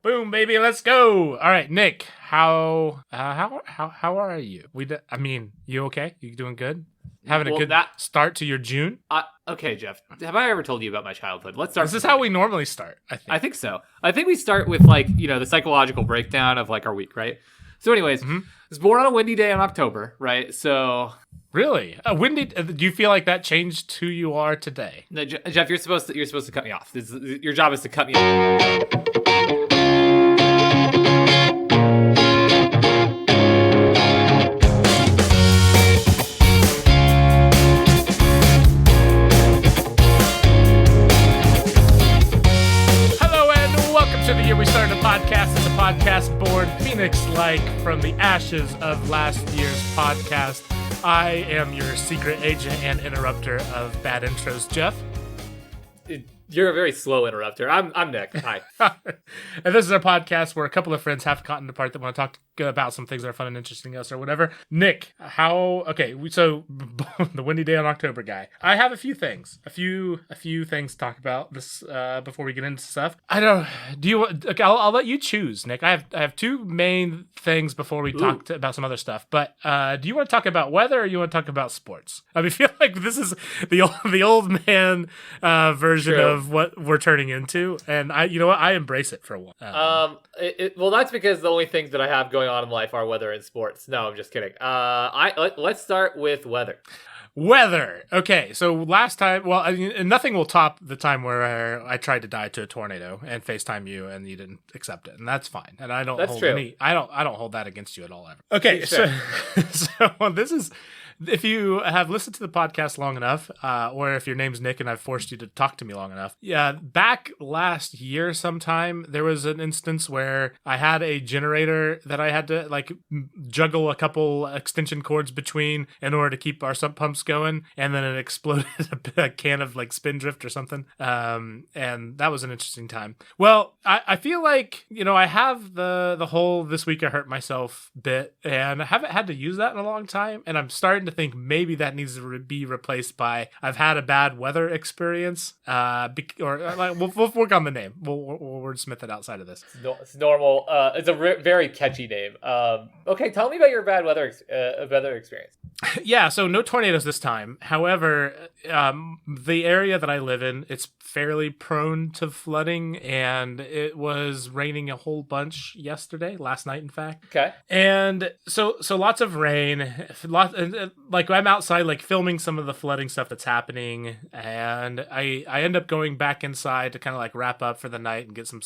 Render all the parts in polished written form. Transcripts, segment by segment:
Boom, baby, let's go. All right, Nick, how are you? I mean, you okay? You doing good? Having a good start to your June? Okay, Jeff. Have I ever told you about my childhood? Let's start. This is how we normally start, I think. I think so. I think we start with the psychological breakdown of our week, right? So anyways, I was born on a windy day in October, right? So really, windy. Do you feel like that changed who you are today? No, Jeff, you're supposed to cut me off. Your job is to cut me off. The year we started a podcast. It's a podcast born phoenix-like from the ashes of last year's podcast. I am your secret agent and interrupter of bad intros, Jeff. You're a very slow interrupter. I'm Nick. Hi. And this is our podcast where a couple of friends have gotten apart that want to talk about some things that are fun and interesting to us or whatever. Nick, so the windy day in October guy. I have a few things to talk about this before we get into stuff. I'll let you choose, Nick. I have two main things before we talk about some other stuff. But do you want to talk about weather or you want to talk about sports? I feel like this is the old man version of what we're turning into, and I embrace it for one. That's because the only things that I have going on in life are weather and sports. No, I'm just kidding. Let's start with weather. Weather. Okay, so last time, nothing will top the time where I tried to die to a tornado and FaceTime you, and you didn't accept it, and that's fine. And I don't. That's true. I don't hold that against you at all ever. Okay, so this is. If you have listened to the podcast long enough, or if your name's Nick and I've forced you to talk to me long enough, back last year sometime, there was an instance where I had a generator that I had to juggle a couple extension cords between in order to keep our sump pumps going, and then it exploded a can of Spindrift or something, and that was an interesting time. Well, I feel like, I have the whole this week I hurt myself bit, and I haven't had to use that in a long time, and I'm starting to think maybe that needs to be replaced by I've had a bad weather experience, we'll work on the name. We'll wordsmith it outside of this. It's normal. It's a very catchy name. Okay, tell me about your bad weather experience. Yeah, so no tornadoes this time. However, the area that I live in, it's fairly prone to flooding, and it was raining a whole bunch last night, in fact. Okay. And so lots of rain, I'm outside filming some of the flooding stuff that's happening, and I end up going back inside to kind of wrap up for the night and get some,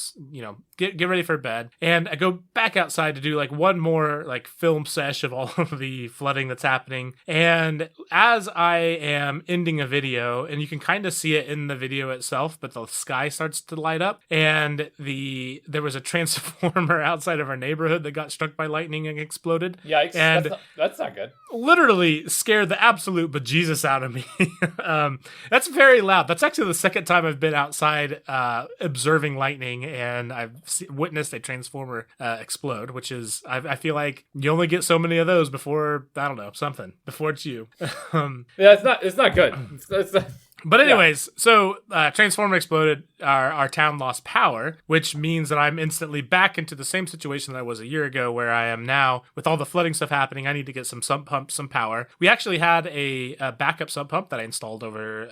get ready for bed. And I go back outside to do one more film sesh of all of the flooding that's happening. And as I am ending a video, and you can kind of see it in the video itself, but the sky starts to light up, and there was a transformer outside of our neighborhood that got struck by lightning and exploded. Yikes! And that's not good. Literally scared the absolute bejesus out of me. That's very loud. That's actually the second time I've been outside observing lightning, and I've witnessed a transformer explode, which is, I feel like you only get so many of those before, I don't know, before it's you. It's not good. It's not. But anyways, so transformer exploded, our town lost power, which means that I'm instantly back into the same situation that I was a year ago, where I am now with all the flooding stuff happening. I need to get some sump pumps, some power. We actually had a backup sump pump that I installed over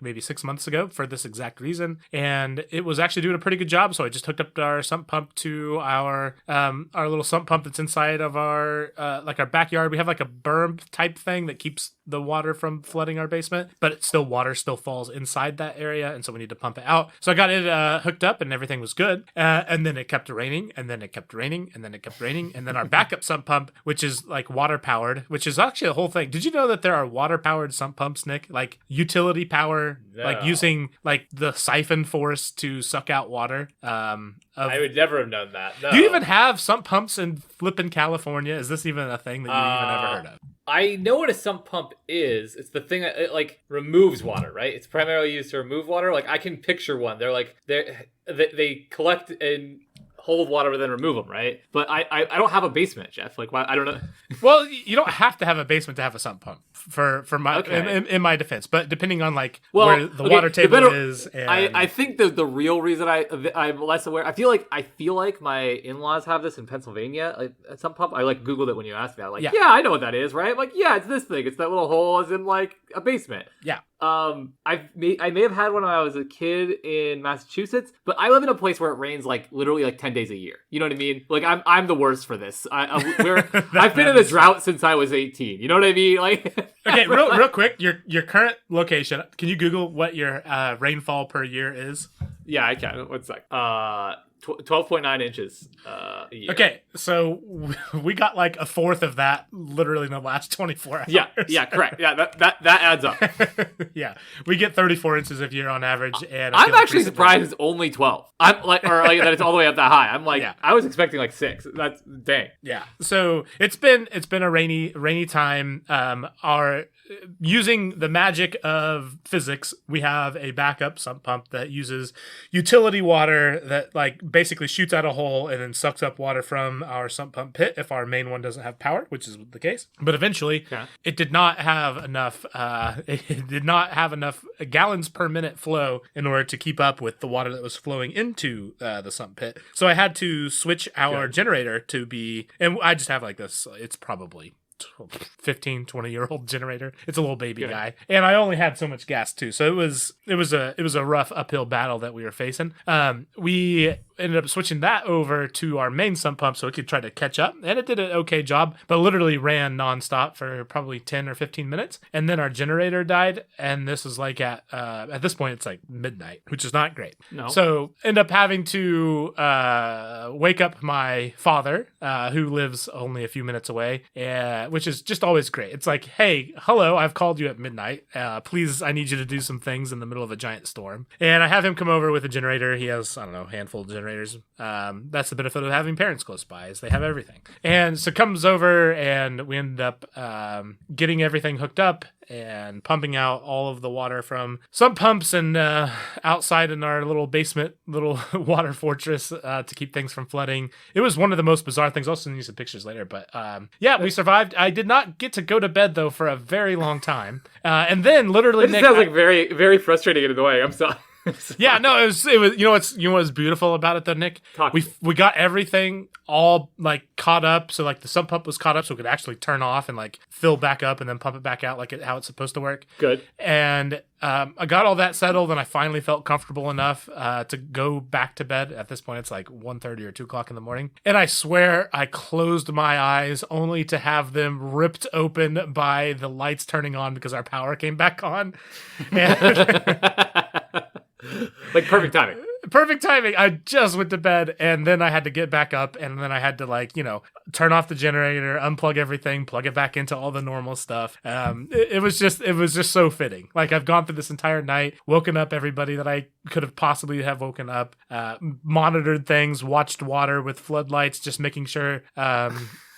maybe 6 months ago for this exact reason, and it was actually doing a pretty good job. So I just hooked up our sump pump to our little sump pump that's inside of our our backyard. We have a berm type thing that keeps the water from flooding our basement, but it's still water still falls inside that area, and so we need to pump it out. So I got it hooked up, and everything was good. And then it kept raining, and then it kept raining, and then it kept raining, and then our backup sump pump, which is water powered, which is actually a whole thing. Did you know that there are water powered sump pumps, Nick? Utility power, no. Using the siphon force to suck out water. I would never have known that. No. Do you even have sump pumps in flippin' California? Is this even a thing that you even ever heard of? I know what a sump pump is. It's the thing that it removes water, right? It's primarily used to remove water. I can picture one. They collect and hold water and then remove them, right? But I don't have a basement, Jeff. Like, why? I don't know. Well, you don't have to have a basement to have a sump pump for my in my defense, but depending on like where the water table is. And... I think the real reason I'm less aware. I feel like my in-laws have this in Pennsylvania. Like, a sump pump. I like Googled it when you asked that. Like, yeah, I know what that is, right? I'm like, yeah, it's this thing. It's that little hole is in like a basement. Yeah. I may have had one when I was a kid in Massachusetts, but I live in a place where it rains like literally like 10 days a year. You know what I mean? Like I'm the worst for this. I've been in a drought since I was 18. You know what I mean? Like, okay, real quick, your current location. Can you Google what your rainfall per year is? Yeah, I can. One sec. 12.9 inches a year. Okay, so we got like a fourth of that literally in the last 24 hours. Yeah, correct. Yeah, that adds up. Yeah, we get 34 inches a year on average, and I'm actually surprised it's only 12. I'm like, or like that it's all the way up that high. I'm like, I was expecting like 6. That's dang. Yeah. So it's been a rainy time. Using the magic of physics, we have a backup sump pump that uses utility water that like basically shoots out a hole and then sucks up water from our sump pump pit if our main one doesn't have power, which is the case. But eventually, it did not have enough. It did not have enough gallons per minute flow in order to keep up with the water that was flowing into the sump pit. So I had to switch our generator to be, and I just have like this. It's probably 15, 20-year-old generator. It's a little baby guy, and I only had so much gas too, so it was a rough uphill battle that we were facing. We ended up switching that over to our main sump pump so it could try to catch up, and it did an okay job, but literally ran nonstop for probably 10 or 15 minutes, and then our generator died, and this was like at this point it's like midnight, which is not great. No. So end up having to wake up my father, who lives only a few minutes away, which is just always great. It's like, hey, hello, I've called you at midnight. Please, I need you to do some things in the middle of a giant storm. And I have him come over with a generator. He has, I don't know, a handful of generators. That's the benefit of having parents close by, is they have everything. And so comes over, and we ended up getting everything hooked up and pumping out all of the water from sump pumps and outside in our little basement, little water fortress to keep things from flooding. It was one of the most bizarre things. I'll send you some pictures later. But we survived. I did not get to go to bed, though, for a very long time. And then literally... This sounds like very, very frustrating and annoying. I'm sorry. Yeah, no, it was you know what's beautiful about it though, Nick? We got everything all like caught up, so like the sump pump was caught up so it could actually turn off and like fill back up and then pump it back out like how it's supposed to work. Good. And I got all that settled, and I finally felt comfortable enough to go back to bed. At this point it's like 1:30 or 2 o'clock in the morning, and I swear I closed my eyes only to have them ripped open by the lights turning on because our power came back on. Like perfect timing. Perfect timing. I just went to bed, and then I had to get back up, and then I had to like, turn off the generator, unplug everything, plug it back into all the normal stuff. It was just so fitting. Like, I've gone through this entire night, woken up everybody that I could have possibly have woken up, monitored things, watched water with floodlights, just making sure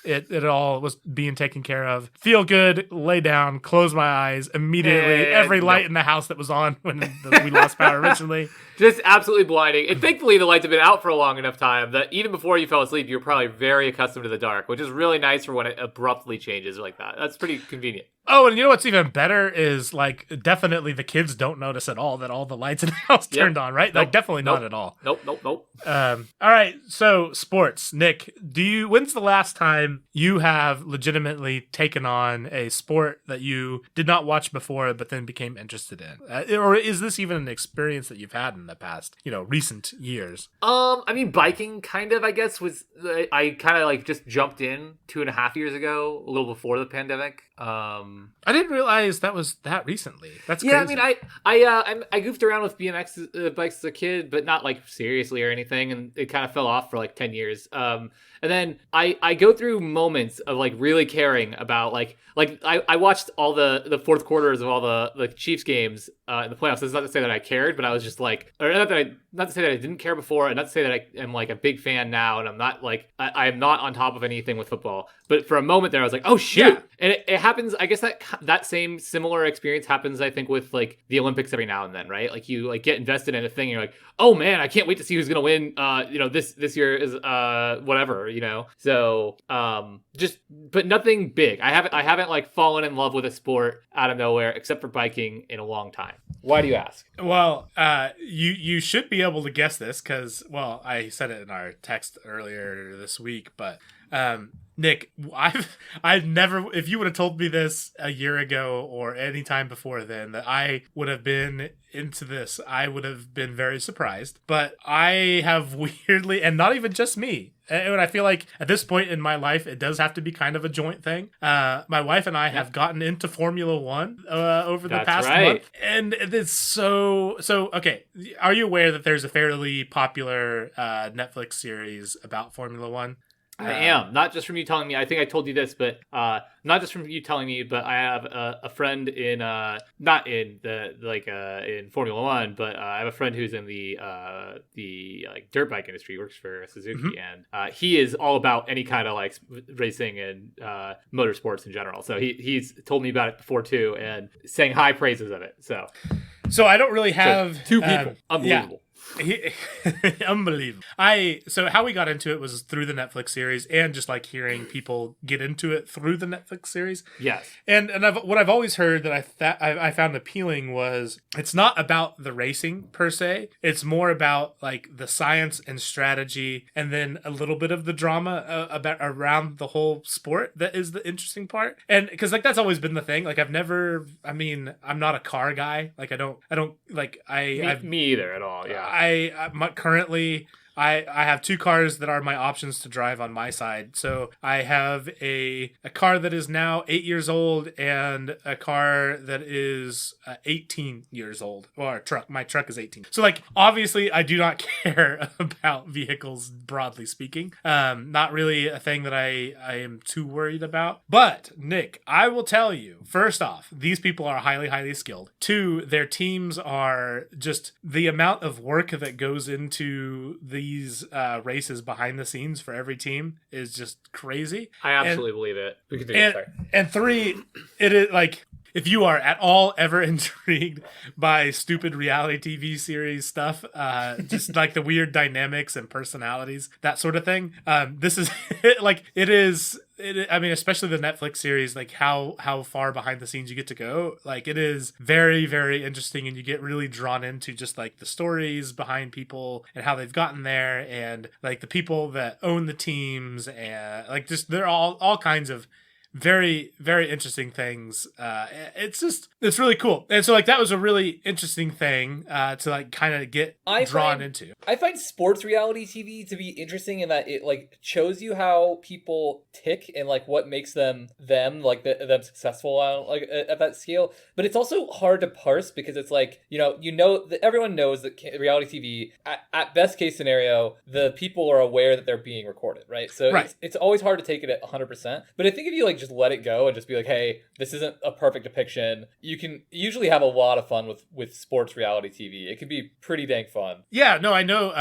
it all was being taken care of. Feel good, lay down, close my eyes immediately. Every light in the house that was on when we lost power originally. Just absolutely blinding. And thankfully, the lights have been out for a long enough time that even before you fell asleep, you're probably very accustomed to the dark, which is really nice for when it abruptly changes like that. That's pretty convenient. Oh, and you know what's even better is, like, definitely the kids don't notice at all that all the lights in the house turned on, right? Like, definitely not at all. Nope. All right, so sports. Nick, when's the last time you have legitimately taken on a sport that you did not watch before but then became interested in? Or is this even an experience that you've had in the past, recent years? I mean, biking kind of, I guess, I kind of like just jumped in 2.5 years ago, a little before the pandemic. I didn't realize that was that recently. That's crazy. Yeah, I mean, I goofed around with BMX bikes as a kid, but not like seriously or anything, and it kind of fell off for like 10 years. And then I go through moments of like really caring about like I watched all the fourth quarters of all the Chiefs games in the playoffs. It's not to say that I cared, but I was just like, or not that not to say that I didn't care before, and not to say that I am like a big fan now, and I'm not like I am not on top of anything with football. But for a moment there, I was like, oh shoot! Yeah. And it happens. I guess that same similar experience happens, I think, with like the Olympics every now and then, right? Like you like get invested in a thing, and you're like, oh man, I can't wait to see who's gonna win. This year is whatever, So but nothing big. I haven't like fallen in love with a sport out of nowhere, except for biking, in a long time. Why do you ask? Well, you should be able to guess this because, well, I said it in our text earlier this week, but Nick, I've never, if you would have told me this a year ago or any time before then that I would have been into this, I would have been very surprised. But I have weirdly, and not even just me, and I feel like at this point in my life, it does have to be kind of a joint thing. My wife and I have gotten into Formula One over the past month. And it's so, okay. Are you aware that there's a fairly popular Netflix series about Formula One? I am, not just from you telling me. I think I told you this, but not just from you telling me. But I have a friend in not in in Formula One, but I have a friend who's in the like dirt bike industry. He works for Suzuki, and he is all about any kind of like racing and motorsports in general. So he's told me about it before too, and saying high praises of it. So I don't really have two people. Unbelievable. Yeah. Unbelievable. So how we got into it was through the Netflix series and just like hearing people get into it through the Netflix series. Yes. And what I've always heard that I found appealing was it's not about the racing per se. It's more about like the science and strategy, and then a little bit of the drama around the whole sport that is the interesting part. And because like that's always been the thing. Like I'm not a car guy. Like I don't like me either at all. Yeah. Currently I have two cars that are my options to drive on my side. So I have a car that is now 8 years old and a car that is 18 years old. Or a truck. My truck is 18. So like, obviously I do not care about vehicles broadly speaking. Not really a thing that I am too worried about. But Nick, I will tell you, first off, these people are highly, highly skilled. Two, their teams are just the amount of work that goes into these races behind the scenes for every team is just crazy. I absolutely believe it. We can do it. And three, it is like, if you are at all ever intrigued by stupid reality TV series stuff, just like the weird dynamics and personalities, that sort of thing, this is like it is. I mean, especially the Netflix series, like how far behind the scenes you get to go. Like it is very, very interesting, and you get really drawn into just like the stories behind people and how they've gotten there, and like the people that own the teams, and like just they're all kinds of very, very interesting things. It's really cool. And so like that was a really interesting thing to like kind of get drawn into. I find sports reality TV to be interesting in that it like shows you how people tick and like what makes them like them successful like at that scale. But it's also hard to parse because it's like, that everyone knows that reality TV at best case scenario, the people are aware that they're being recorded, right? So right. It's always hard to take it at 100%. But I think if you like just let it go and just be like, hey, this isn't a perfect depiction, you can usually have a lot of fun with sports reality TV. It can be pretty dang fun. Yeah, no, I know.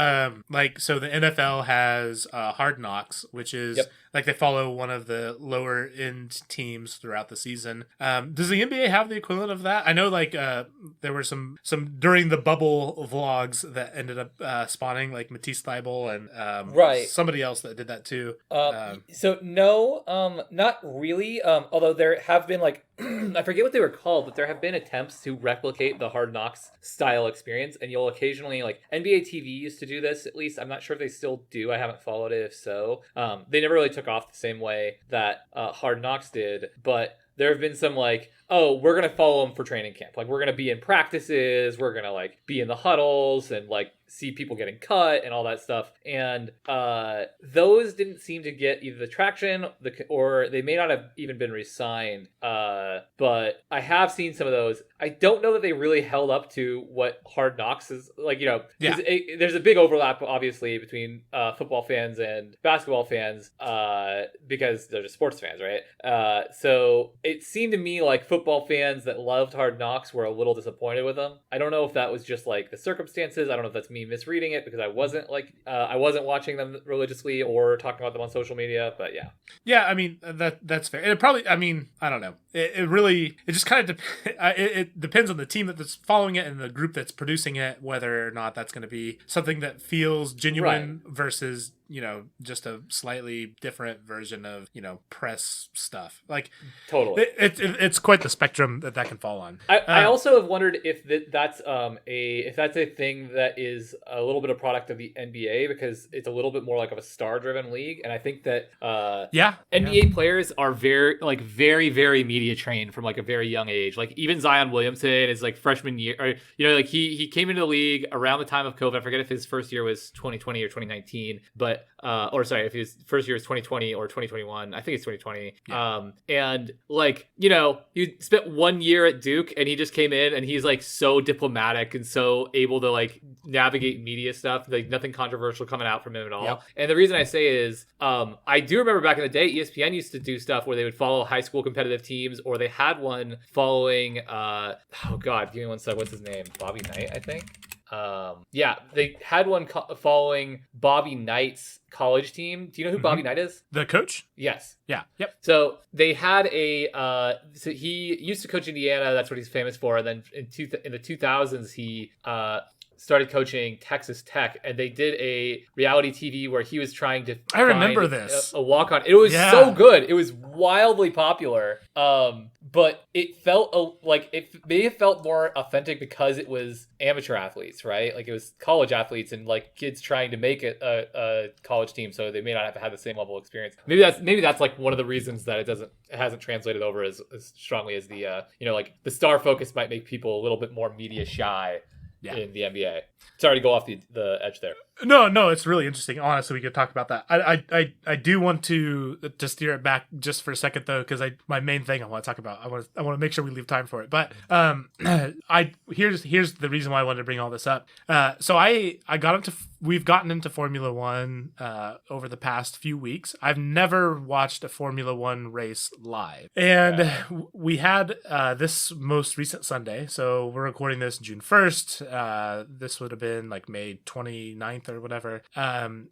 So the NFL has Hard Knocks, which is like they follow one of the lower end teams throughout the season. Does the NBA have the equivalent of that? I know like there were some during the bubble vlogs that ended up spawning, like Matisse Thybulle and somebody else that did that too. So no, not really. Although there have been like I forget what they were called, but there have been attempts to replicate the Hard Knocks style experience, and you'll occasionally like NBA TV used to do this. At least I'm not sure if they still do. I haven't followed it. If so, they never really took off the same way that Hard Knocks did, but there have been some like, oh, we're going to follow them for training camp. Like we're going to be in practices. We're going to like be in the huddles and like see people getting cut and all that stuff. And those didn't seem to get either the traction or they may not have even been re-signed. But I have seen some of those. I don't know that they really held up to what Hard Knocks is like, there's a big overlap obviously between football fans and basketball fans because they're just sports fans, right? So it seemed to me like football fans that loved Hard Knocks were a little disappointed with them. I don't know if that was just like the circumstances. I don't know if that's me me misreading it because I wasn't watching them religiously or talking about them on social media. But yeah. Yeah, I mean that's fair. It probably, I mean, I don't know. It just kind of it depends on the team that's following it and the group that's producing it, whether or not that's going to be something that feels genuine versus, just a slightly different version of, press stuff. Like, totally, it's quite the spectrum that can fall on. I also have wondered if that's a thing that is a little bit of product of the NBA, because it's a little bit more like of a star-driven league, and I think that NBA players are very, very media trained from like a very young age. Like even Zion Williamson is like freshman year, or like he came into the league around the time of COVID. I forget if his first year was 2020 or 2019, but if his first year was 2020 or 2021. I think it's 2020. Yeah. And like, he spent 1 year at Duke and he just came in and he's like so diplomatic and so able to like navigate media stuff. Like nothing controversial coming out from him at all. Yep. And the reason I say is, I do remember back in the day, ESPN used to do stuff where they would follow high school competitive teams, or they had one following, give me one sec. What's his name? Bobby Knight, I think. They had one following Bobby Knight's college team. Do you know who Bobby Knight is? The coach? Yes. Yeah. Yep. So they had so he used to coach Indiana. That's what he's famous for. And then in the 2000s, he started coaching Texas Tech, and they did a reality TV where he was trying to remember this. A walk-on. It was so good. It was wildly popular. But it felt it may have felt more authentic because it was amateur athletes, right? Like it was college athletes and like kids trying to make it a college team, so they may not have had the same level of experience. Maybe that's like one of the reasons that it hasn't translated over as strongly as the like the star focus might make people a little bit more media shy in the NBA. Sorry to go off the edge there. No, it's really interesting. Honestly, we could talk about that. I do want to steer it back just for a second though, because my main thing I want to talk about. I want to make sure we leave time for it. But here's the reason why I wanted to bring all this up. So we've gotten into Formula One over the past few weeks. I've never watched a Formula One race live, and we had this most recent Sunday. So we're recording this June 1st. This would have been like May 29th or whatever.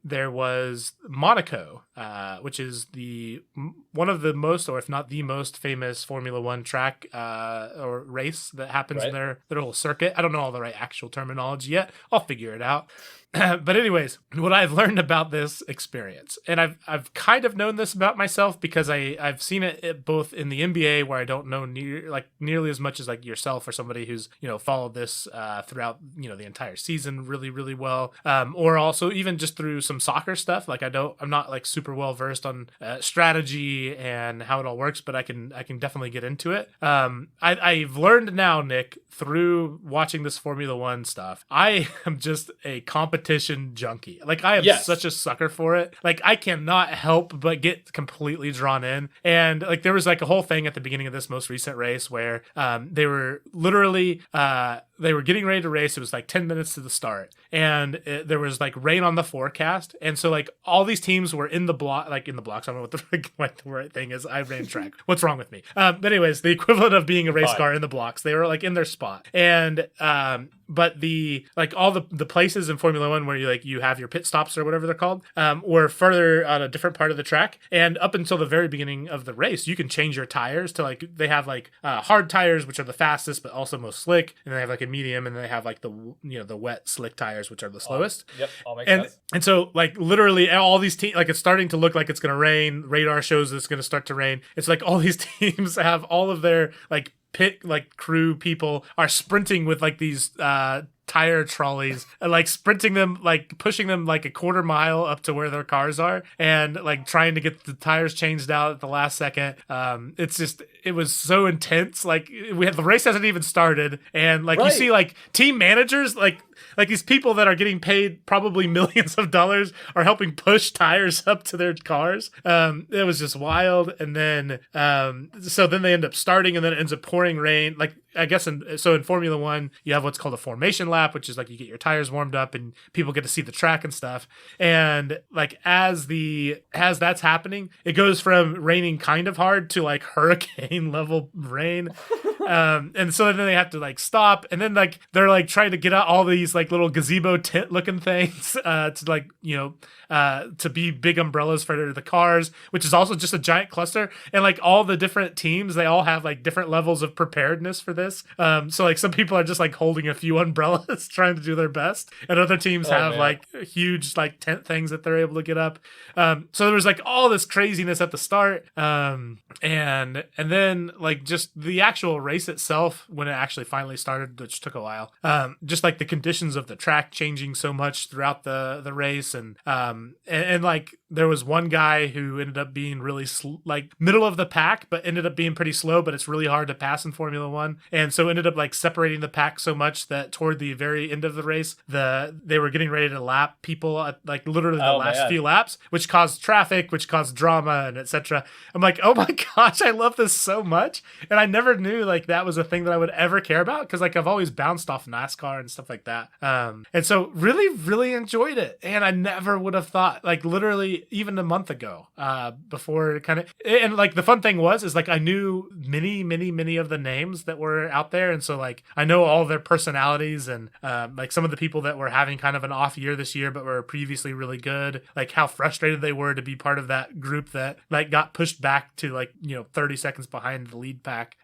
There was Monaco, which is one of the most, or if not the most famous Formula One track or race that happens in their little circuit. I don't know all the right actual terminology yet. I'll figure it out. But anyways, what I've learned about this experience, and I've kind of known this about myself because I've seen it both in the NBA, where I don't know nearly as much as like yourself or somebody who's followed this throughout the entire season really, really well, or also even just through some soccer stuff. Like I'm not like super well versed on strategy and how it all works, but I can definitely get into it. I've learned now, Nick, through watching this Formula One stuff, I am just a competition junkie. Like I am such a sucker for it. Like I cannot help but get completely drawn in. And like there was like a whole thing at the beginning of this most recent race where they were literally they were getting ready to race. It was like 10 minutes to the start, and there was like rain on the forecast, and so like all these teams were in the blocks. I don't know what the right thing is. I ran track. What's wrong with me? But anyways, the equivalent of being a race car in the blocks. They were like in their spot, and but the like all the places in Formula One where you have your pit stops or whatever they're called were further on a different part of the track. And up until the very beginning of the race, you can change your tires to like they have like hard tires, which are the fastest but also most slick, and they have like a medium, and then they have like the the wet slick tires, which are the slowest. Yep, all makes sense. And so like literally all these teams, like it's starting to look like it's gonna rain. Radar shows it's gonna start to rain. It's like all these teams have all of their like pit like crew people are sprinting with like these tire trolleys and like sprinting them, like pushing them like a quarter mile up to where their cars are, and like trying to get the tires changed out at the last second. It was so intense. Like the race hasn't even started, and like you see like team managers like these people that are getting paid probably millions of dollars are helping push tires up to their cars. It was just wild. And then so then they end up starting, and then it ends up pouring rain. Like I guess in Formula One, you have what's called a formation lap, which is like you get your tires warmed up and people get to see the track and stuff. And like as that's happening, it goes from raining kind of hard to like hurricane level rain. And so then they have to like stop, and then like they're like trying to get out all these like little gazebo tent looking things to like, you know, to be big umbrellas for the cars, which is also just a giant cluster. And like all the different teams, they all have like different levels of preparedness for this. So like some people are just like holding a few umbrellas trying to do their best, and other teams have like huge like tent things that they're able to get up. So there was like all this craziness at the start, and then like just the actual race itself, when it actually finally started, which took a while, just like the conditions of the track changing so much throughout the race, and like there was one guy who ended up being really like middle of the pack, but ended up being pretty slow, but it's really hard to pass in Formula One. And so ended up like separating the pack so much that toward the very end of the race, they were getting ready to lap people at like literally the last few laps, which caused traffic, which caused drama and etc. I'm like, oh my gosh, I love this so much. And I never knew like that was a thing that I would ever care about, because like I've always bounced off NASCAR and stuff like that. And so really, really enjoyed it. And I never would have thought, like literally even a month ago, before kind of, and like the fun thing is like I knew many of the names that were out there, and so like I know all their personalities, and like some of the people that were having kind of an off year this year but were previously really good, like how frustrated they were to be part of that group that like got pushed back to like, you know, 30 seconds behind the lead pack,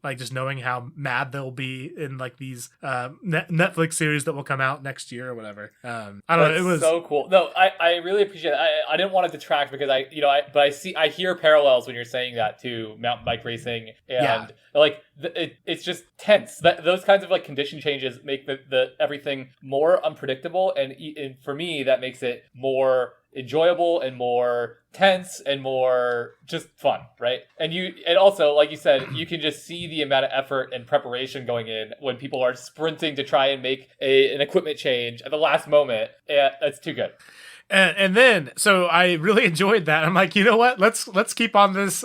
like just knowing how mad they'll be in like these Netflix series that will come out next year or whatever. I don't know, it was so cool. No, I really appreciate it. I didn't want to detract, because I hear parallels when you're saying that to mountain bike racing, and like it's just tense. Those kinds of like condition changes make the everything more unpredictable, and for me that makes it more enjoyable and more tense and more just fun, right? And also, like you said, you can just see the amount of effort and preparation going in when people are sprinting to try and make an equipment change at the last moment. Yeah, that's too good. And then, so I really enjoyed that. I'm like, you know what? Let's keep on this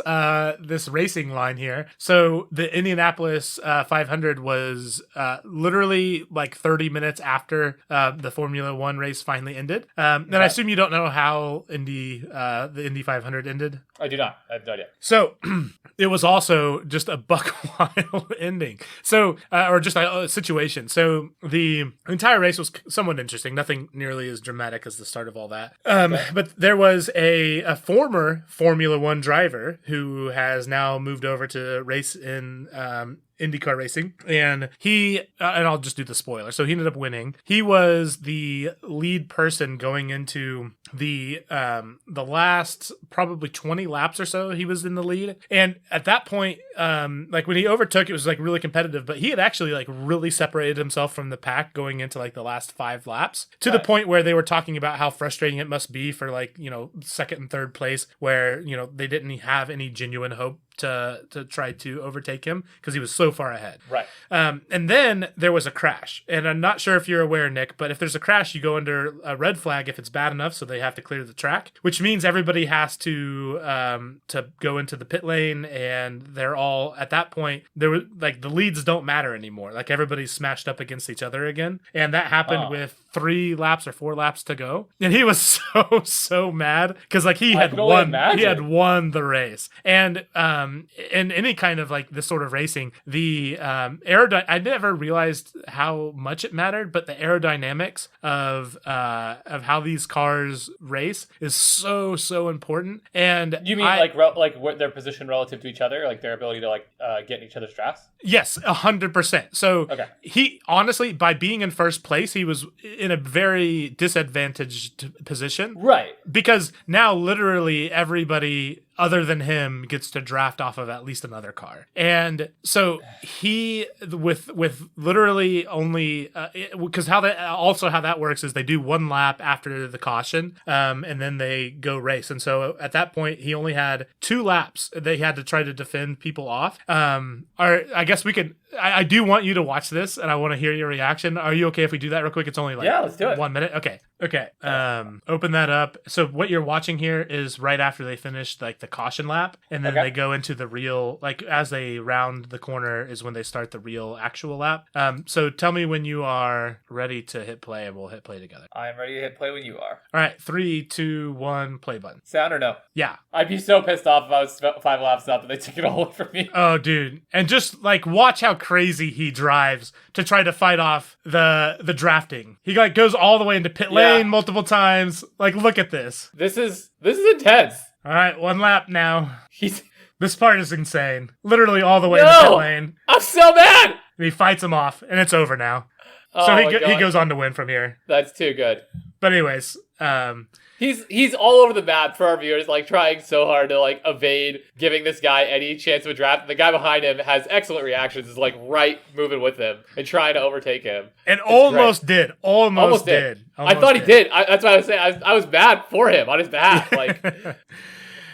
racing line here. So the Indianapolis 500 was literally like 30 minutes after the Formula One race finally ended. And I assume you don't know how the Indy 500 ended. I do not. I have no idea. So it was also just a buck wild ending. So, or just a situation. So the entire race was somewhat interesting. Nothing nearly as dramatic as the start of all that. But there was a former Formula One driver who has now moved over to race in IndyCar racing, and he and I'll just do the spoiler. So he ended up winning. He was the lead person going into the last probably 20 laps or so. He was in the lead, and at that point, like when he overtook, it was like really competitive. But he had actually like really separated himself from the pack going into like the last 5 laps, to the point where they were talking about how frustrating it must be for like, you know, second and third place, where, you know, they didn't have any genuine hope to try to overtake him because he was so far ahead. Right. And then there was a crash. And I'm not sure if you're aware, Nick, but if there's a crash, you go under a red flag if it's bad enough, so they have to clear the track, which means everybody has to go into the pit lane, and they're all, at that point, there was like the leads don't matter anymore. Like everybody's smashed up against each other again. And that happened with 3 laps or 4 laps to go. And he was so mad because like he had won the race. And in any kind of like this sort of racing, the I never realized how much it mattered, but the aerodynamics of how these cars race is so important. And you mean like their position relative to each other, like their ability to like get in each other's drafts? Yes, 100%. So he honestly, by being in first place, he was in a very disadvantaged position, right? Because now literally everybody other than him gets to draft off of at least another car. And so he, with literally only, because how that works is they do 1 lap after the caution, and then they go race. And so at that point, he only had 2 laps they had to try to defend people off. Or I guess we could, I do want you to watch this, and I want to hear your reaction. Are you okay if we do that real quick? It's only like let's do it. 1 minute. Okay. Open that up. So what you're watching here is right after they finish like the caution lap, and then they go into the real, like as they round the corner is when they start the real actual lap. So tell me when you are ready to hit play, and we'll hit play together. I am ready to hit play when you are. All right, 3, 2, 1, play button. Sound or no? Yeah. I'd be so pissed off if I was 5 laps up and they took it all away from me. Oh, dude. And just like watch how crazy he drives to try to fight off the drafting. He like goes all the way into pit lane multiple times. Like, look at this. This is intense. All right, 1 lap now. This part is insane. Literally all the way into pit lane. I'm so mad. And he fights him off, and it's over now. Oh, so he goes on to win from here. That's too good. But anyways, he's all over the map for our viewers, like trying so hard to like evade giving this guy any chance of a draft. And the guy behind him has excellent reactions, is like right moving with him and trying to overtake him. And almost did. Almost did. I thought he did. That's what I was saying. I was mad for him on his behalf. Like.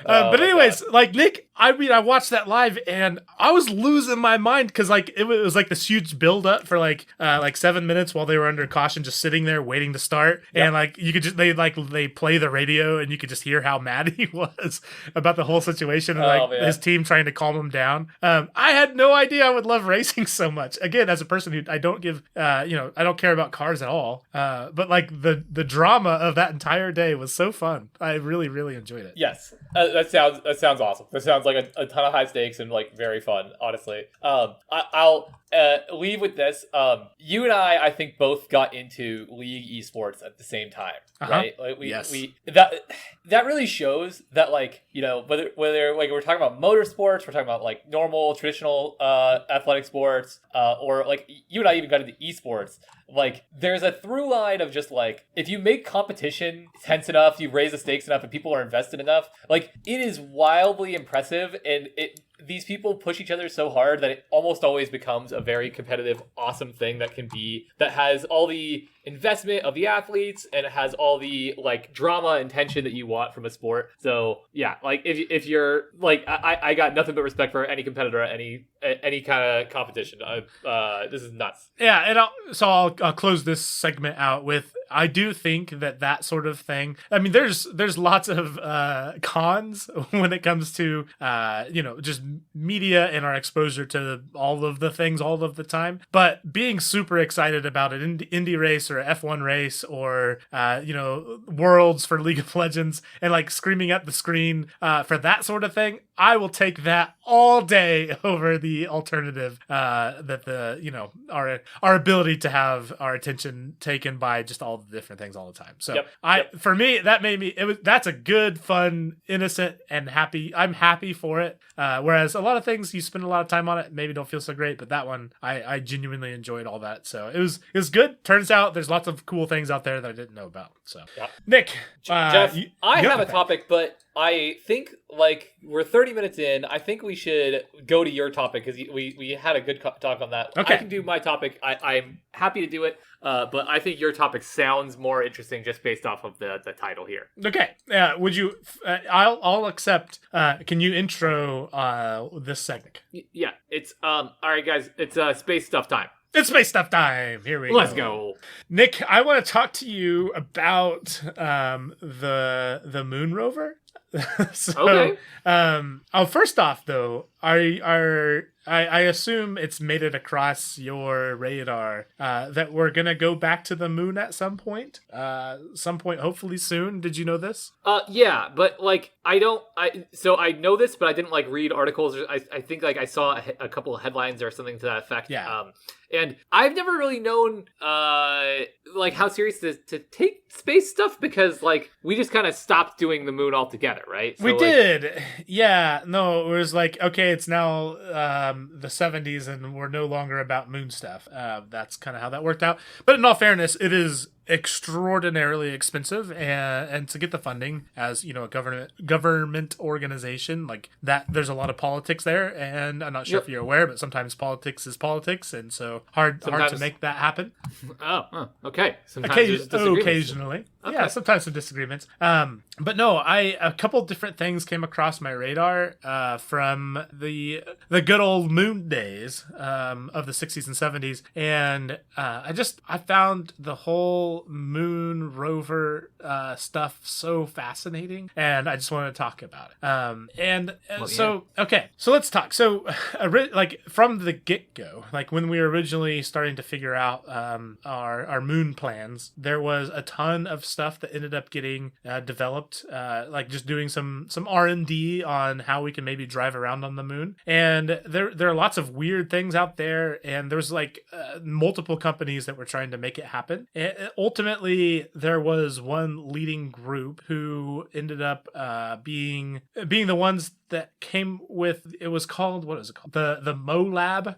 But anyways, like Nick, I mean, I watched that live and I was losing my mind because like it was like this huge build up for like 7 minutes while they were under caution, just sitting there waiting to start. Yep. And like you could just they play the radio and you could just hear how mad he was about the whole situation and like his team trying to calm him down. I had no idea I would love racing so much. Again, as a person who I don't give I don't care about cars at all. But like the drama of that entire day was so fun. I really, really enjoyed it. Yes. That sounds awesome. That sounds like a ton of high stakes and like very fun, honestly. I'll leave with this. You and I think both got into League esports at the same time, right? Like we that really shows that like, whether like we're talking about motorsports, we're talking about like normal traditional athletic sports, or like you and I even got into esports. Like, there's a through line of just, like, if you make competition tense enough, you raise the stakes enough, and people are invested enough, like, it is wildly impressive, and these people push each other so hard that it almost always becomes a very competitive, awesome thing that has all the investment of the athletes, and it has all the, like, drama and tension that you want from a sport. So, yeah, like, if you're, like, I got nothing but respect for any competitor at any kind of competition. This is nuts. Yeah, and I'll close this segment out with, I do think that sort of thing, I mean, there's lots of cons when it comes to just media and our exposure to all of the things all of the time, but being super excited about an indie race or F1 race or Worlds for League of Legends and like screaming at the screen for that sort of thing, I will take that all day over the alternative that our ability to have our attention taken by just all the different things all the time. So for me, that made me, that's a good, fun, innocent, and happy. I'm happy for it. Whereas a lot of things you spend a lot of time on it, maybe don't feel so great, but that one I genuinely enjoyed all that. So it was good. Turns out there's lots of cool things out there that I didn't know about. So Nick, Jeff, I have a topic, but I think like we're 30 minutes in. I think we should go to your topic because we had a good talk on that. Okay. I can do my topic. I'm happy to do it. But I think your topic sounds more interesting just based off of the title here. Okay. Would you? I'll accept. Can you intro this segment? Yeah. It's all right, guys. It's space stuff time. It's space stuff time. Here we go. Let's go. Nick, I want to talk to you about the moon rover. Okay. First off, though, I assume it's made it across your radar that we're gonna go back to the moon at some point, hopefully soon. Did you know this? Yeah, but like I know this, but I didn't like read articles. I think like I saw a couple of headlines or something to that effect. Yeah. And I've never really known like how serious to take space stuff because like we just kind of stopped doing the moon altogether, right? So, we did. Yeah. No, it was like, okay, it's now the 70s and we're no longer about moon stuff. That's kind of how that worked out. But in all fairness, it is extraordinarily expensive, and to get the funding as a government organization like that, there's a lot of politics there, and I'm not sure if you're aware, but sometimes politics is politics, and so hard to make that happen. Okay. Sometimes occasionally. Okay. Yeah, sometimes some disagreements. But no, a couple different things came across my radar from the good old moon days of the 60s and 70s, and I found the whole moon rover stuff so fascinating, and I just wanted to talk about it. Okay, so let's talk. So like from the get-go, like when we were originally starting to figure out our moon plans, there was a ton of stuff that ended up getting developed, like just doing some R&D on how we can maybe drive around on the moon. And there are lots of weird things out there, and there's like multiple companies that were trying to make it happen. And ultimately, there was one leading group who ended up being the ones that came with, it was called, what is it called? The MoLab.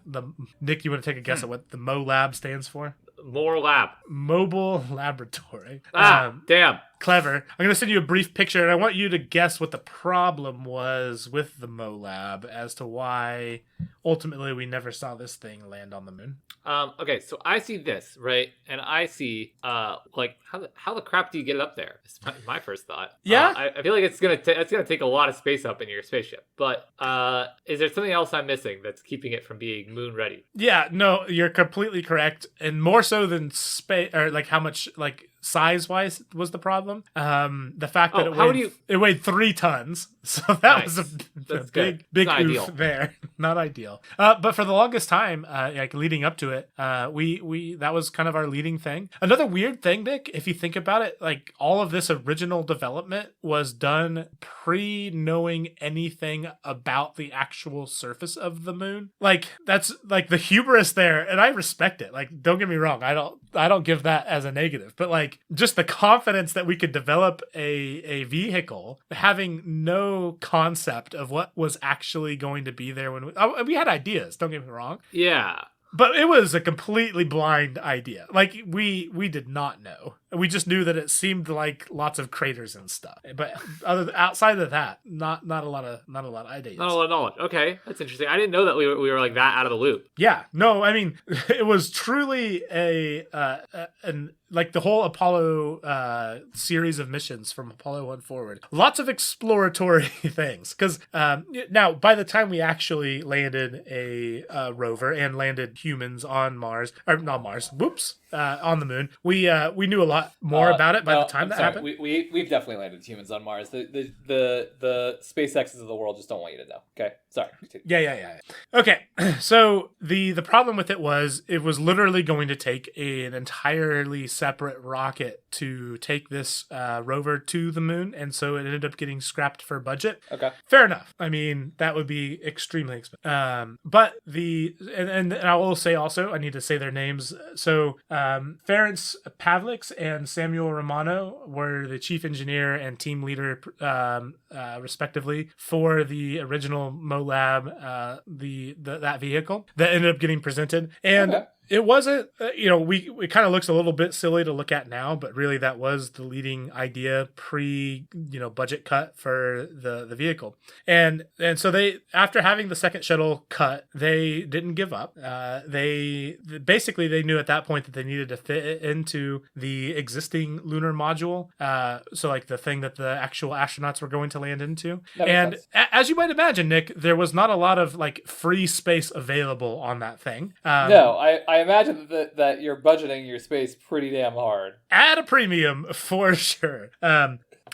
Nick, you want to take a guess at what the MoLab stands for? More lab. Mobile Laboratory. Damn. Clever. I'm going to send you a brief picture, and I want you to guess what the problem was with the MoLab as to why ultimately we never saw this thing land on the moon. Okay, so I see this, right? And I see, like, how the crap do you get it up there? It's my first thought. Yeah? I feel like it's gonna take a lot of space up in your spaceship. But is there something else I'm missing that's keeping it from being moon ready? Yeah, no, you're completely correct. And more so than space, or like how much, like, size-wise was the problem. The fact that it weighed 3 tons, so that was a big oof there. Not ideal. But for the longest time, like leading up to it, we that was kind of our leading thing. Another weird thing, Nick, if you think about it, like all of this original development was done pre-knowing anything about the actual surface of the moon. Like that's like the hubris there, and I respect it. Like, don't get me wrong, I don't give that as a negative, but like just the confidence that we could develop a vehicle having no concept of what was actually going to be there when we had ideas, don't get me wrong. Yeah. But it was a completely blind idea. Like we did not know. We just knew that it seemed like lots of craters and stuff. But outside of that, not a lot of ideas. Not a lot of knowledge. Okay, that's interesting. I didn't know that we were like that out of the loop. Yeah. No, I mean, it was truly like the whole Apollo series of missions from Apollo 1 forward. Lots of exploratory things. Because now, by the time we actually landed a rover and landed humans on Mars, or not Mars, on the moon, we knew a lot more about it by the time happened. We've definitely landed humans on Mars. The SpaceXs of the world just don't want you to know. Okay, sorry. Yeah. Okay, so the problem with it was literally going to take an entirely separate rocket to take this rover to the moon, and so it ended up getting scrapped for budget. Okay, fair enough. I mean, that would be extremely expensive. But and I will say also, I need to say their names. So Ferenc Pavliks and Samuel Romano were the chief engineer and team leader, respectively, for the original MoLab, that vehicle that ended up getting presented. And okay. It wasn't, it kind of looks a little bit silly to look at now, but really that was the leading idea budget cut for the vehicle. And so they, after having the second shuttle cut, they didn't give up. They knew at that point that they needed to fit it into the existing lunar module. So like the thing that the actual astronauts were going to land into. And as you might imagine, Nick, there was not a lot of like free space available on that thing. No, I imagine that you're budgeting your space pretty damn hard. At a premium, for sure.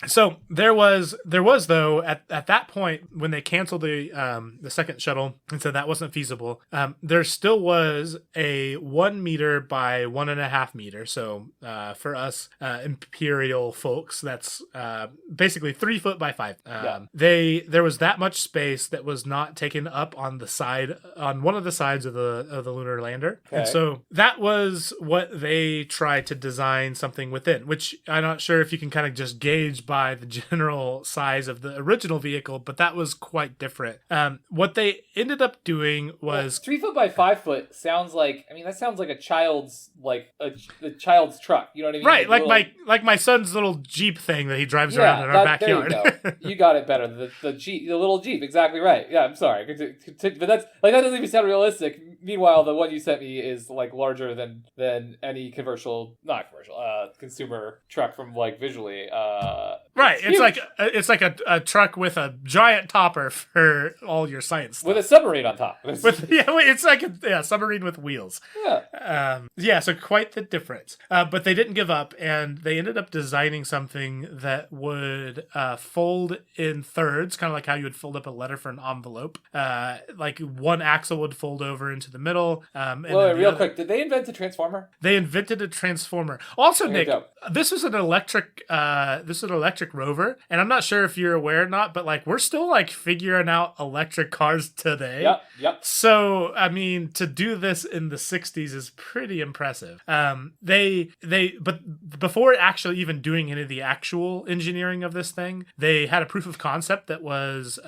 So there was though at that point when they canceled the second shuttle and said that wasn't feasible, there still was a 1 meter by 1.5 meter. So for us imperial folks, that's basically 3 foot by 5. There was that much space that was not taken up on one of the sides of the lunar lander, okay. And so that was what they tried to design something within, which I'm not sure if you can kind of just gauge challenged by the general size of the original vehicle, but that was quite different. What they ended up doing was 3 foot by 5 foot sounds like, I mean, that sounds like a child's, like a child's truck. You know what I mean? Right, like my son's little Jeep thing that he drives around in our backyard. There you go. You got it better. The Jeep, the little Jeep, exactly right. Yeah, I'm sorry, but that's like that doesn't even sound realistic. Meanwhile, the one you sent me is like larger than any consumer truck from like visually. Right, it's like a truck with a giant topper for all your science stuff. With a submarine on top. It's like a submarine with wheels. Yeah. So quite the difference. But they didn't give up, and they ended up designing something that would fold in thirds, kind of like how you would fold up a letter for an envelope. Like one axle would fold over into the middle. Real quick, did they invent a transformer? They invented a transformer. Also, Nick, this was an electric rover, and I'm not sure if you're aware or not, but like we're still like figuring out electric cars today. Yep. So I mean, to do this in the 60s is pretty impressive. But before actually even doing any of the actual engineering of this thing, they had a proof of concept that was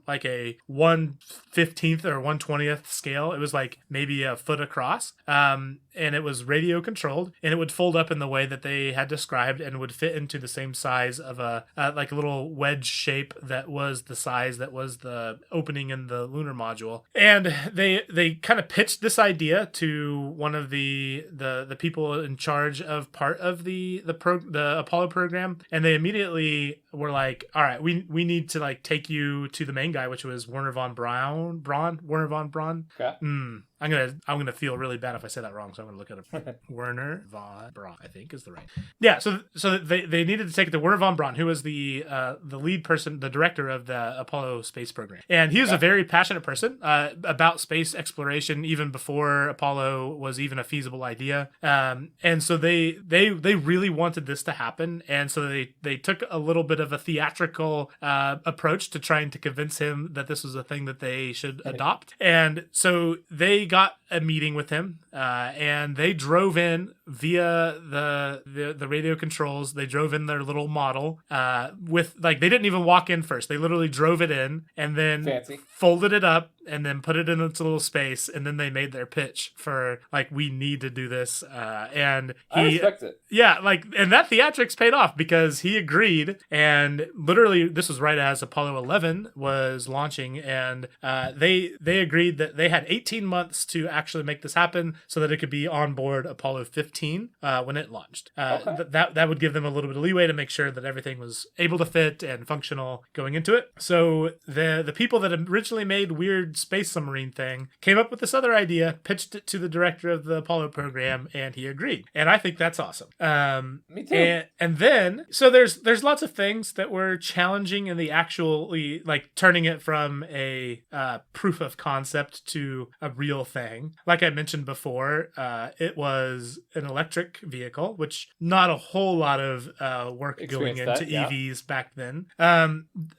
like a 1/15th or 1/20th scale. It was like maybe a foot across. And it was radio controlled, and it would fold up in the way that they had described and would fit into the same size of a like a little wedge shape that was the size that was the opening in the lunar module. And they kind of pitched this idea to one of the people in charge of part of the Apollo program, and they immediately were like, all right, we need to like take you to the main guy, which was Werner von Braun. Okay. I'm gonna feel really bad if I say that wrong, so I'm gonna look at it. Werner von Braun, I think, is the right. Yeah, so they needed to take it to Werner von Braun, who was the lead person, the director of the Apollo space program, and he was a very passionate person about space exploration even before Apollo was even a feasible idea. And so they really wanted this to happen, and so they took a little bit of a theatrical approach to trying to convince him that this was a thing that they should adopt. And so they got a meeting with him, and they drove in via the radio controls. They drove in their little model with like they didn't even walk in first. They literally drove it in and then folded it up and then put it in its little space, and then they made their pitch for like, we need to do this, and I respect it. Yeah, like, and that theatrics paid off because he agreed, and literally this was right as Apollo 11 was launching, and they agreed that they had 18 months to actually make this happen so that it could be on board Apollo 15 when it launched. That would give them a little bit of leeway to make sure that everything was able to fit and functional going into it. So the people that originally made Weird Space Submarine thing came up with this other idea, pitched it to the director of the Apollo program, and he agreed. And I think that's awesome. Me too. And then, so there's lots of things that were challenging in the actually, like, turning it from a proof of concept to a real thing. Like I mentioned before, it was an electric vehicle, which not a whole lot of work going into EVs back then.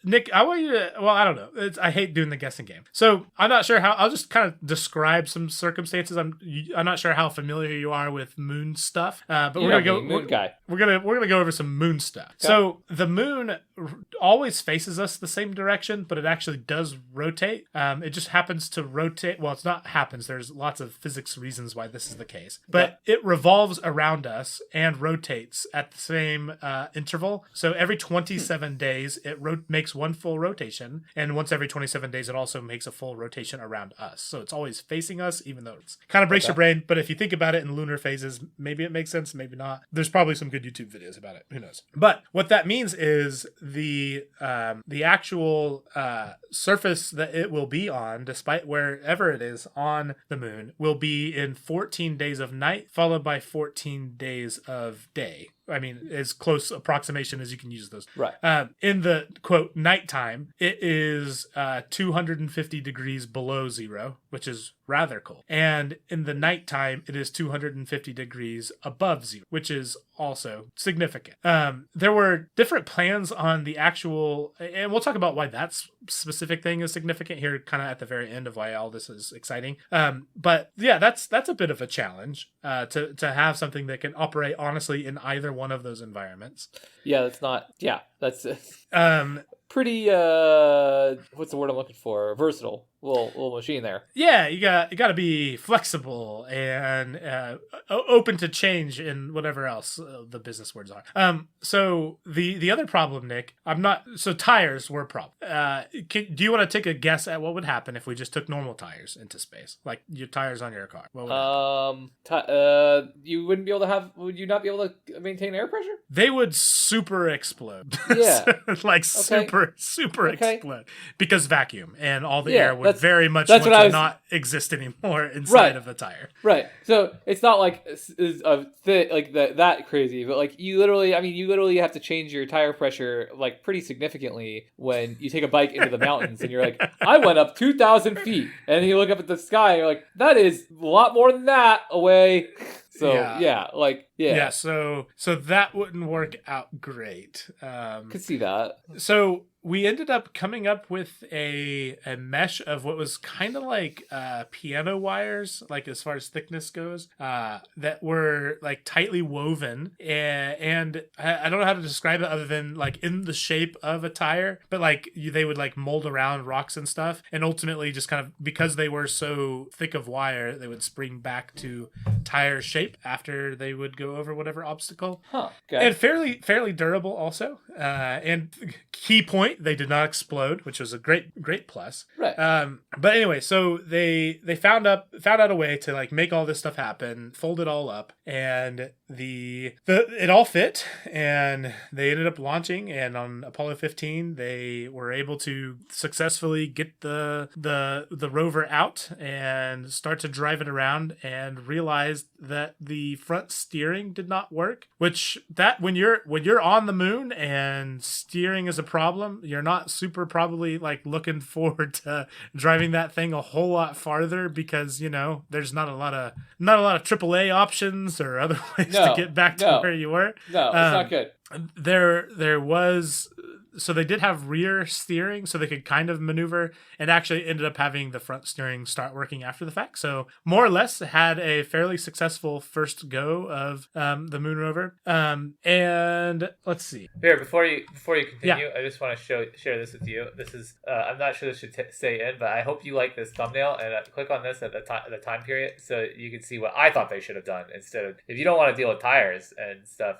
Nick, I want you to, well, I don't know. I hate doing the guessing game. So I'm not sure how, I'll just kind of describe some circumstances. I'm not sure how familiar you are with moon stuff, but we're gonna go. We're gonna go over some moon stuff. Okay. So the moon always faces us the same direction, but it actually does rotate. It just happens to rotate. Well, it's not happens. There's lots of physics reasons why this is the case, but it revolves around us and rotates at the same interval. So every 27 days, it makes one full rotation, and once every 27 days, it also makes a full rotation around us. So it's always facing us, even though it's kind of breaks your brain. But if you think about it in lunar phases, maybe it makes sense, maybe not. There's probably some good YouTube videos about it. Who knows? But what that means is the actual surface that it will be on, despite wherever it is on the moon, will be in 14 days of night, followed by 14 days of day. I mean, as close approximation as you can use those. Right. In the, quote, nighttime, it is 250 degrees below zero, which is rather cold. And in the nighttime, it is 250 degrees above zero, which is also significant. There were different plans on the actual, and we'll talk about why that specific thing is significant here, kind of at the very end of why all this is exciting. But yeah, that's a bit of a challenge to have something that can operate honestly in either one of those environments. Yeah, that's not. Yeah, that's pretty. What's the word I'm looking for? Versatile little machine there. Yeah, you got to be flexible and open to change in whatever else the business words are. So the other problem, Nick, so tires were a problem. Do you want to take a guess at what would happen if we just took normal tires into space, like your tires on your car? What would you wouldn't be able to have. Would you not be able to maintain air pressure? They would super explode. Yeah, like super explode because vacuum and all the air would very much not exist anymore inside of a tire. Right. So it's not like that crazy, but like you literally have to change your tire pressure like pretty significantly when you take a bike into the mountains and you're like, I went up 2,000 feet, and you look up at the sky and you're like, that is a lot more than that away. So so that wouldn't work out great. Could see that. So we ended up coming up with a mesh of what was kind of like piano wires, like as far as thickness goes, that were like tightly woven, and I don't know how to describe it other than like in the shape of a tire, but like they would like mold around rocks and stuff, and ultimately just kind of because they were so thick of wire, they would spring back to tire shape after they would go over whatever obstacle. Okay. And fairly durable also. And key point, they did not explode, which was a great plus. Right. But anyway, so they found out a way to like make all this stuff happen, fold it all up, and it all fit, and they ended up launching. And on Apollo 15, they were able to successfully get the rover out and start to drive it around, and realized that the front steering did not work. Which when you're on the moon and steering is a problem, you're not super probably like looking forward to driving that thing a whole lot farther, because there's not a lot of AAA options or other ways to get back to where you were. No, it's not good. There was. So they did have rear steering, so they could kind of maneuver, and actually ended up having the front steering start working after the fact. So more or less had a fairly successful first go of the moon rover. And let's see. Here, before you continue, I just want to share this with you. This is I'm not sure this should stay in, but I hope you like this thumbnail, and click on this at the time period so you can see what I thought they should have done instead of, if you don't want to deal with tires and stuff.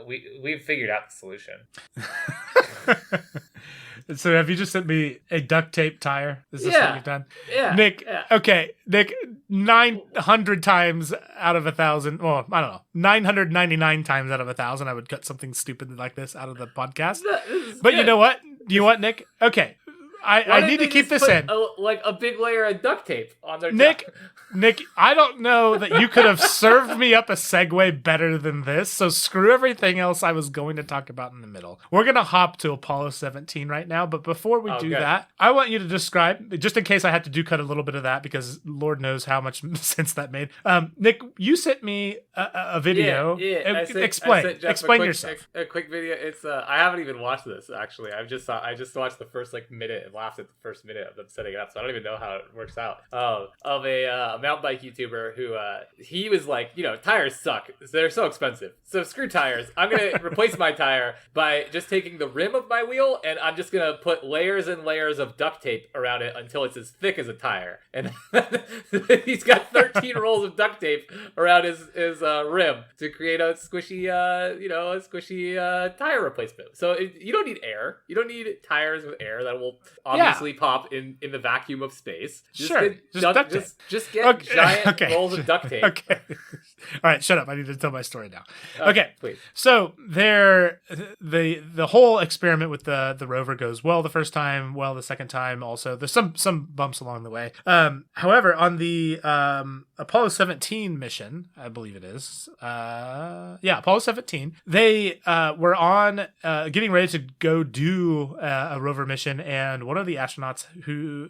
We've figured out the solution. So have you just sent me a duct tape tire? Is this what you've done? Yeah. Nick, yeah. Okay. Nick, 900 times out of 1,000, well, I don't know, 999 times out of 1,000, I would cut something stupid like this out of the podcast. But you know what? Do you want, Nick? Okay. I need to keep this in. A big layer of duct tape on their Nick, I don't know that you could have served me up a segue better than this, so screw everything else I was going to talk about in the middle. We're going to hop to Apollo 17 right now, but before we do that, I want you to describe, just in case I had to cut a little bit of that, because Lord knows how much sense that made. Nick, you sent me a video. Yeah. Explain yourself. A quick video. It's I haven't even watched this, actually. I just watched the first minute and laughed at the first minute of them setting it up, so I don't even know how it works out. Of a mountain bike YouTuber who he was like, tires suck, they're so expensive, so screw tires, I'm gonna replace my tire by just taking the rim of my wheel, and I'm just gonna put layers and layers of duct tape around it until it's as thick as a tire. And he's got 13 rolls of duct tape around his rim to create a squishy tire replacement. So you don't need air, you don't need tires with air that will obviously pop in the vacuum of space. Just get giant rolls of duct tape. Okay. All right, shut up. I need to tell my story now. Okay. Please. So the whole experiment with the rover goes well the first time, well the second time also. There's some bumps along the way. However, on the Apollo 17 mission, I believe it is. Apollo 17. They were on getting ready to go do a rover mission, and one of the astronauts who,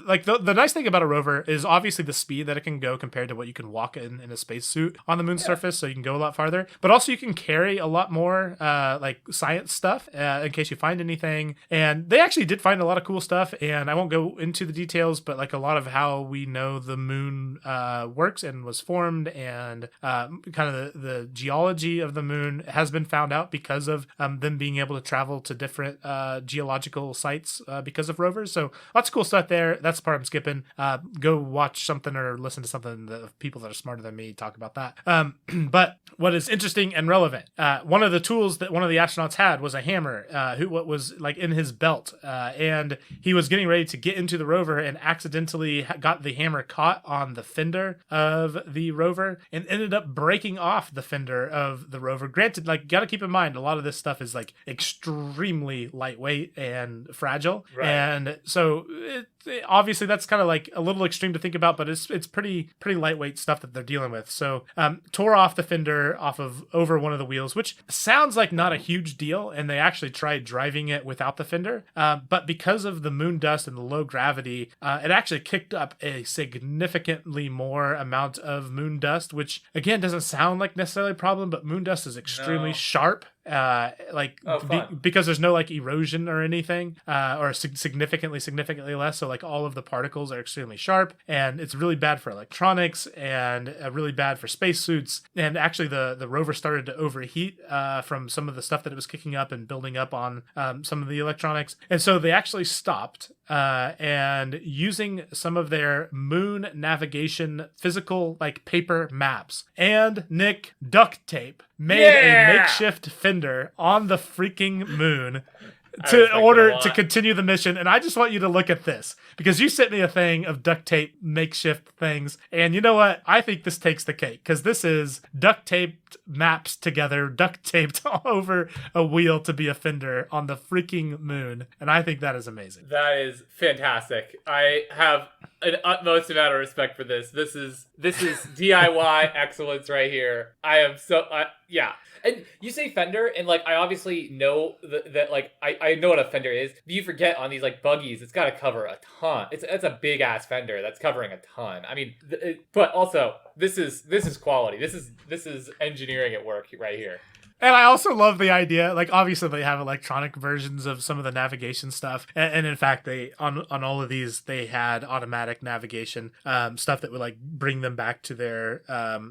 like, the nice thing about a rover is obviously the speed that it can go compared to what you can walk in a spacesuit on the moon's surface, so you can go a lot farther. But also you can carry a lot more, like, science stuff in case you find anything. And they actually did find a lot of cool stuff, and I won't go into the details, but, like, a lot of how we know the moon works and was formed, and kind of the geology of the moon has been found out because of them being able to travel to different geological sites because of rovers. So lots of cool stuff there. That's the part I'm skipping. Go watch something or listen to something that people that are smarter than me talk about that. But what is interesting and relevant, one of the tools that one of the astronauts had was a hammer, what was like in his belt, and he was getting ready to get into the rover and accidentally got the hammer caught on the fender of the rover and ended up breaking off the fender of the rover. Granted, like, gotta keep in mind, a lot of this stuff is like extremely lightweight and fragile, right? And so obviously that's kind of like a little extreme to think about, but it's pretty lightweight stuff that they're dealing with. So tore off the fender off of over one of the wheels, which sounds like not a huge deal, and they actually tried driving it without the fender, but because of the moon dust and the low gravity, it actually kicked up a significantly more amount of moon dust, which again doesn't sound like necessarily a problem, but moon dust is extremely sharp. Because there's no like erosion or anything, or significantly less, so like all of the particles are extremely sharp, and it's really bad for electronics and really bad for spacesuits. And actually the rover started to overheat from some of the stuff that it was kicking up and building up on some of the electronics, and so they actually stopped and using some of their moon navigation physical like paper maps and duct tape made a makeshift fender on the freaking moon to continue the mission. And I just want you to look at this, because you sent me a thing of duct tape makeshift things, and you know what? I think this takes the cake, because this is duct taped maps together, duct taped all over a wheel to be a fender on the freaking moon, and I think that is amazing. That is fantastic. I have an utmost amount of respect for this. This is DIY excellence right here. I am yeah. And you say fender, and like I obviously know that like I know what a fender is, but you forget on these like buggies, it's got to cover a ton. It's a big ass fender that's covering a ton. I mean, but also this is quality. This is engineering at work right here. And I also love the idea, like, obviously they have electronic versions of some of the navigation stuff. And in fact, they, on all of these, they had automatic navigation, stuff that would, like, bring them back to their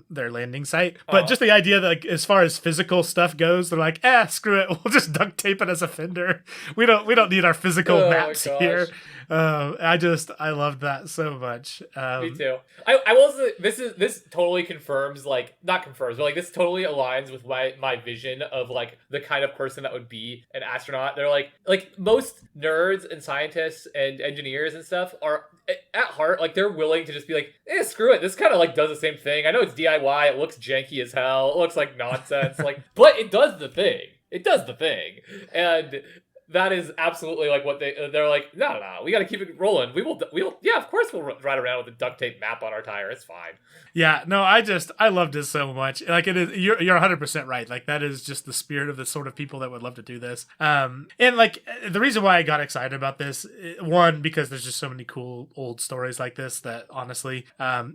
landing site. But just the idea that, like, as far as physical stuff goes, they're like, screw it. We'll just duct tape it as a fender. We don't need our physical maps here. I loved that so much. Me too. I will say this totally confirms, like, not confirms, but like this totally aligns with my vision of like the kind of person that would be an astronaut. They're like most nerds and scientists and engineers and stuff are at heart, like, they're willing to just be like, screw it. This kind of like does the same thing. I know it's DIY. It looks janky as hell. It looks like nonsense. Like, but it does the thing. It does the thing. And that is absolutely like what they're like, no, we got to keep it rolling. We'll yeah, of course we'll ride around with a duct tape map on our tire. It's fine. Yeah, no, I loved it so much. Like, it is, you're 100% right. Like, that is just the spirit of the sort of people that would love to do this. And like, the reason why I got excited about this, one, because there's just so many cool old stories like this that honestly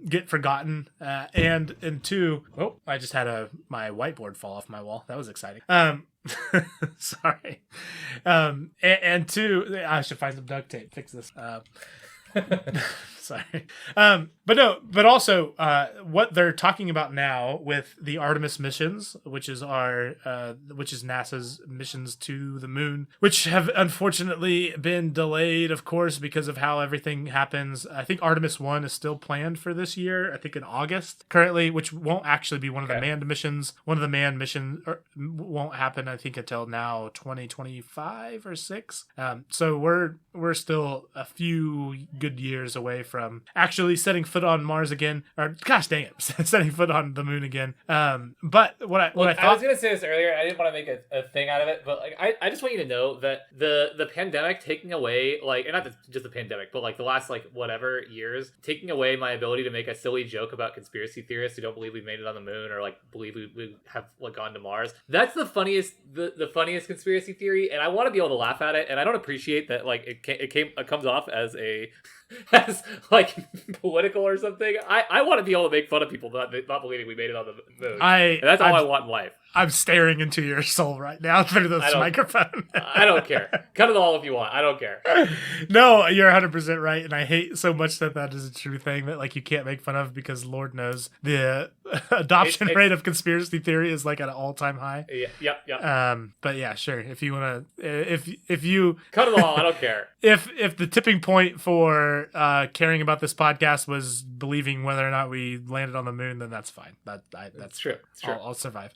get forgotten. And two, I just had my whiteboard fall off my wall. That was exciting. Sorry. And two, I should find some duct tape, fix this. Sorry. But also what they're talking about now with the Artemis missions, which is NASA's missions to the moon, which have unfortunately been delayed, of course, because of how everything happens. I think Artemis 1 is still planned for this year, I think in August currently, which won't actually be one of the manned missions. One of the manned missions won't happen, I think, until now 2025 or 6. So we're still a few good years away from from actually setting foot on Mars again, or gosh dang it, setting foot on the moon again. But what I thought, I was gonna say this earlier. I didn't want to make a thing out of it, but like I just want you to know that the pandemic taking away, like, and not just the pandemic, but like the last like whatever years, taking away my ability to make a silly joke about conspiracy theorists who don't believe we made it on the moon or like believe we have like gone to Mars. That's the funniest the funniest conspiracy theory, and I want to be able to laugh at it. And I don't appreciate that like it comes off as a as like political or something. I want to be able to make fun of people not believing we made it on the moon. And that's all I want in life. I'm staring into your soul right now through this microphone. I don't care. Cut it all if you want. I don't care. No, you're 100% right, and I hate so much that is a true thing that like you can't make fun of because Lord knows the adoption rate of conspiracy theory is like at an all-time high. Yeah. But yeah, sure. If you want to, if you cut it all, I don't care. If the tipping point for caring about this podcast was believing whether or not we landed on the moon, then that's fine. That's true. It's true. I'll survive.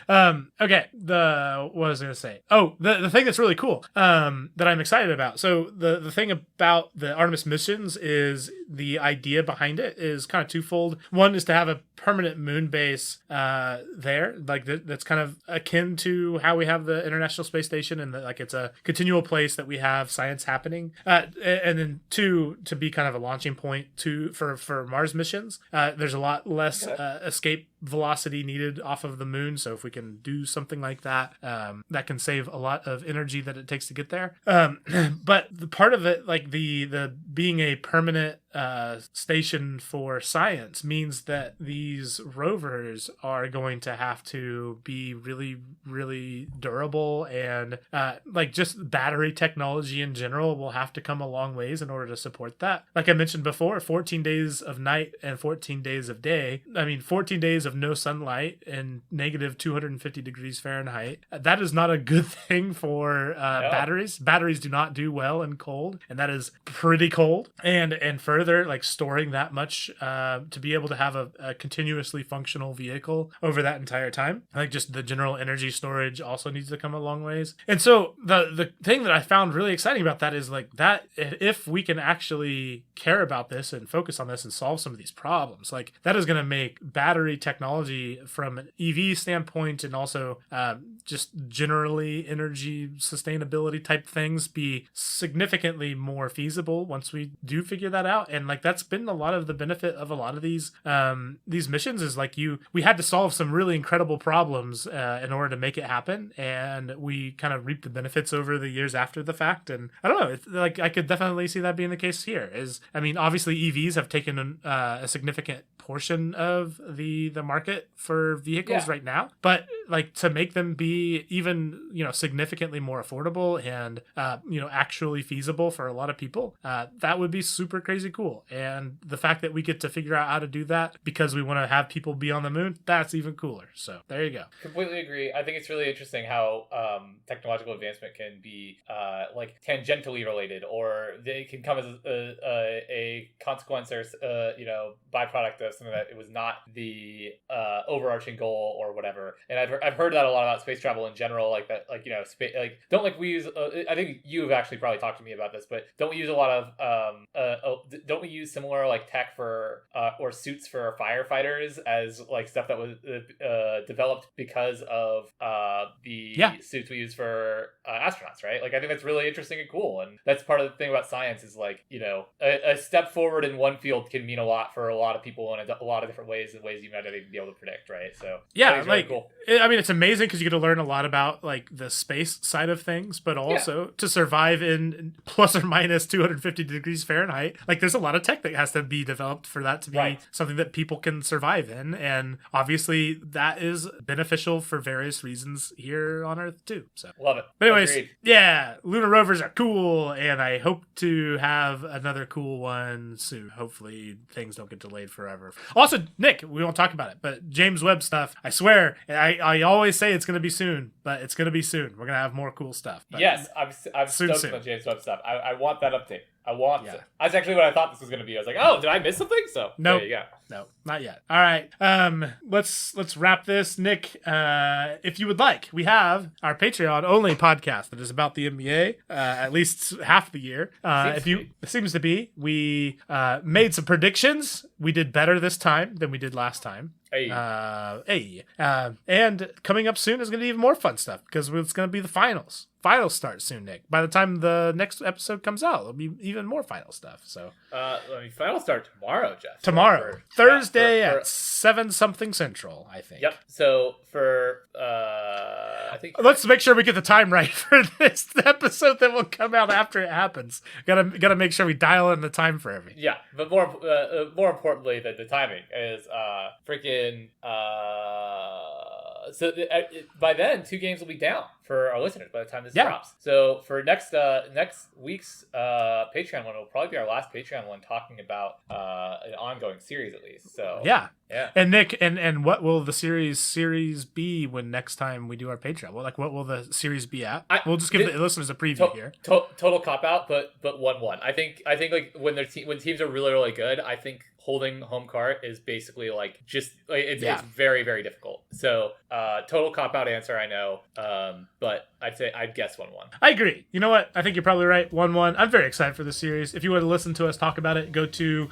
Okay. What was I gonna say? Oh, the thing that's really cool. That I'm excited about. So the thing about the Artemis missions is the idea behind it is kind of twofold. One is to have a permanent moon base there, like that's kind of akin to how we have the International Space Station, and like it's a continual place that we have science happening. And then two, to be kind of a launching point for Mars missions. There's a lot less escape velocity needed off of the moon, so if we can do something like that, that can save a lot of energy that it takes to get there. But the part of it, like the being a permanent station for science, means that these rovers are going to have to be really, really durable, and like just battery technology in general will have to come a long ways in order to support that. Like I mentioned before, 14 days of night and 14 days of day. I mean, 14 days of no sunlight and negative 250 degrees Fahrenheit. That is not a good thing for batteries. Batteries do not do well in cold, and that is pretty cold. And further, like storing that much to be able to have a continuously functional vehicle over that entire time, like just the general energy storage also needs to come a long ways. And so the thing that I found really exciting about that is like that if we can actually care about this and focus on this and solve some of these problems, like that is going to make battery technology from an EV standpoint and also just generally energy sustainability type things be significantly more feasible once we do figure that out. And like that's been a lot of the benefit of a lot of these missions is like we had to solve some really incredible problems in order to make it happen, and we kind of reap the benefits over the years after the fact. And I don't know, it's like I could definitely see that being the case here. I mean, obviously EVs have taken a significant portion of the market for vehicles right now, but like to make them be even significantly more affordable and actually feasible for a lot of people, that would be super crazy cool. And the fact that we get to figure out how to do that because we want to have people be on the moon, that's even cooler. So there you go. Completely agree. I think it's really interesting how technological advancement can be like tangentially related, or they can come as a consequence or byproduct of something that it was not the overarching goal or whatever. And I've heard that a lot about space travel in general, like that, like space, like don't like we use. I think you've actually probably talked to me about this, but don't we use a lot of don't we use similar like tech for or suits for firefighters as like stuff that was developed because of the suits we use for astronauts, right? Like I think that's really interesting and cool, and that's part of the thing about science is like a step forward in one field can mean a lot for a lot of people in a lot of different ways, and ways you might not even be able to predict, right? So yeah, like really cool. I mean, it's amazing because you get to learn a lot about like the space side of things, but also to survive in plus or minus 250 degrees Fahrenheit, like there's a lot of tech that has to be developed for that to be something that people can survive in, and obviously that is beneficial for various reasons here on Earth too. So love it. But anyways, lunar rovers are cool, and I hope to have another cool one soon. Hopefully things don't get delayed forever. Also, Nick, we won't talk about it, but James Webb stuff, I swear, I always say it's going to be soon, but it's going to be soon. We're going to have more cool stuff. Yes, I'm stoked on James Webb stuff. I want that update. I want to. That's actually what I thought this was going to be. I was like, oh, did I miss something? So nope. there you go. No, not yet. All right. Let's wrap this. Nick, if you would like, we have our Patreon only podcast that is about the NBA, at least half the year. It seems to be. We made some predictions. We did better this time than we did last time. And coming up soon is going to be even more fun stuff because it's going to be the finals. Finals start soon, Nick. By the time the next episode comes out, there'll be even more final stuff. So, finals start tomorrow, Jeff. Tomorrow, Thursday at 7 something Central, I think. Yep. So I think let's make sure we get the time right for this episode that will come out after it happens. Gotta make sure we dial in the time for everything. Yeah, but more importantly than the timing is freaking. By then, 2 games will be down for our listeners by the time this drops. So for next week's Patreon one, it'll probably be our last Patreon one talking about an ongoing series at least. So yeah. And Nick, and what will the series be when next time we do our Patreon? Well, like what will the series be at? We'll just give the listeners a preview here. Total cop out, but 1-1. I think like when teams are really really good, I think holding home court is basically like it's very very difficult. So total cop out answer, I know, but I'd guess 1-1. I agree. You know what? I think you're probably right. 1-1. I'm very excited for this series. If you want to listen to us talk about it, go to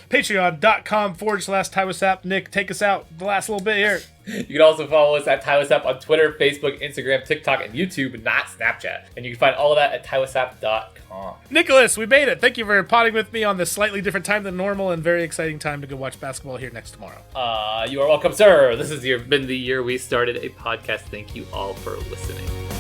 patreon.com/TiWasApp. Nick, take us out the last little bit here. You can also follow us at TiWasApp on Twitter, Facebook, Instagram, TikTok, and YouTube, not Snapchat. And you can find all of that at TiWasApp.com. Nicholas, we made it. Thank you for potting with me on this slightly different time than normal and very exciting time to go watch basketball here next tomorrow. You are welcome, sir. This has been the year we started a podcast. Thank you all for listening.